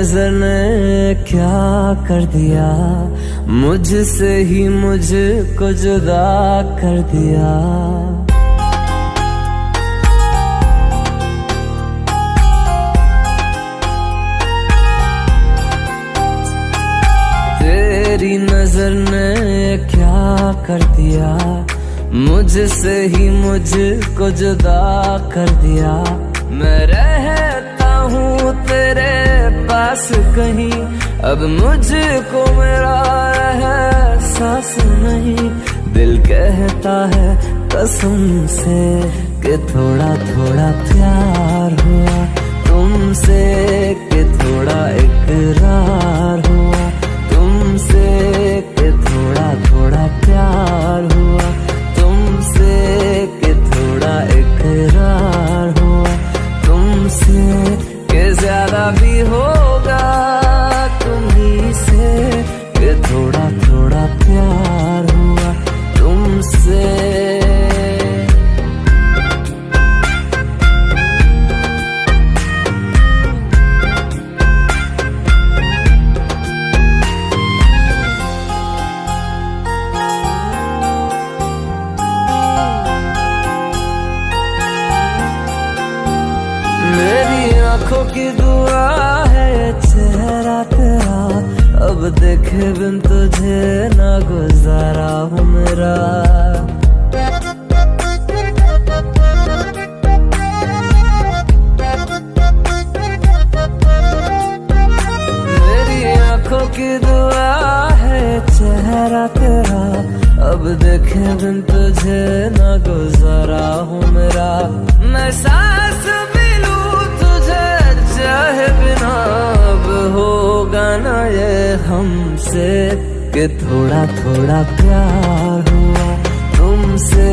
नजर ने क्या कर दिया, मुझसे ही मुझको जुदा कर दिया। तेरी नजर ने क्या कर दिया, मुझसे ही मुझको जुदा कर दिया। मैं रहता हूँ तेरे पास कहीं, अब मुझको मेरा एहसास नहीं। दिल कहता है कसम से कि थोड़ा थोड़ा प्यार हुआ तुमसे, कि थोड़ा इकरार हुआ तुमसे, कि थोड़ा थोड़ा प्यार हुआ तुमसे, कि थोड़ा इकरार हुआ तुमसे, कि ज्यादा भी होगा तुम्ही से, कि थोड़ा थोड़ा प्यार हुआ तुमसे। मेरी आंखों की दुआ है चेहरा तेरा, अब देखे बिन तुझे ना गुजारा हूँ मेरा। मेरी आंखों की दुआ है चेहरा तेरा, अब देखे बिन तुझे ना गुजारा हूँ मेरा। मैं सांस चाहे बिना अब होगा ना ये हमसे, कि थोड़ा थोड़ा प्यार हुआ तुमसे,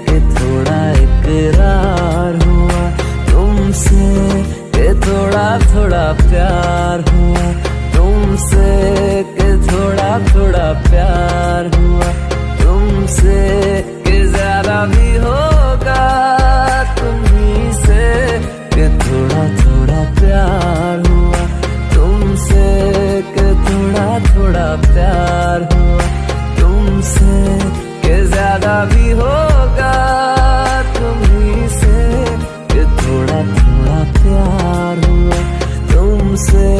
कि थोड़ा इकरार हुआ तुमसे, कि थोड़ा थोड़ा प्यार हुआ तुमसे, कि थोड़ा थोड़ा प्यार हुआ तुमसे, कि ज्यादा भी होगा तुम्ही से, कि थोड़ा थोड़ा प्यार हुआ तुमसे, कि थोड़ा थोड़ा प्यार हुआ तुमसे, कि ज्यादा भी होगा तुम्ही से, कि थोड़ा थोड़ा प्यार हुआ तुमसे।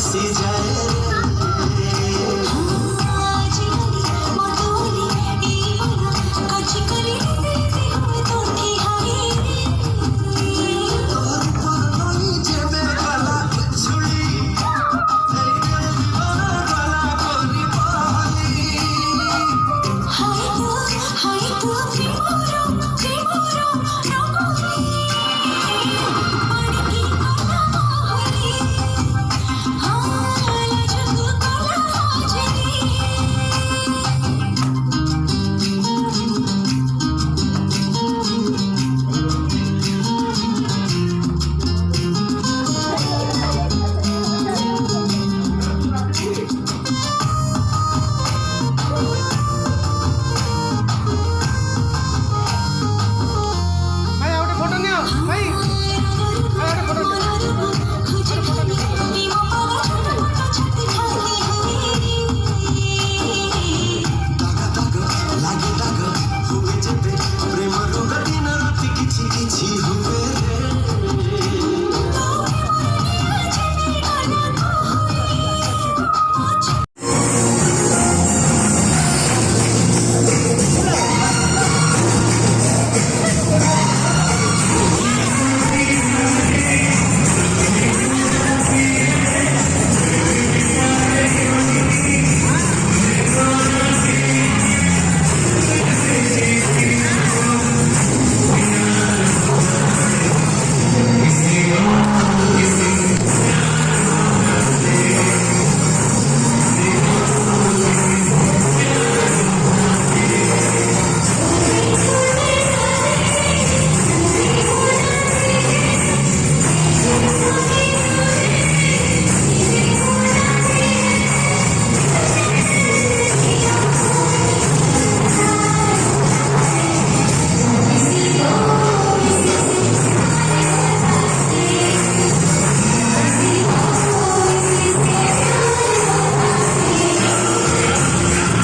See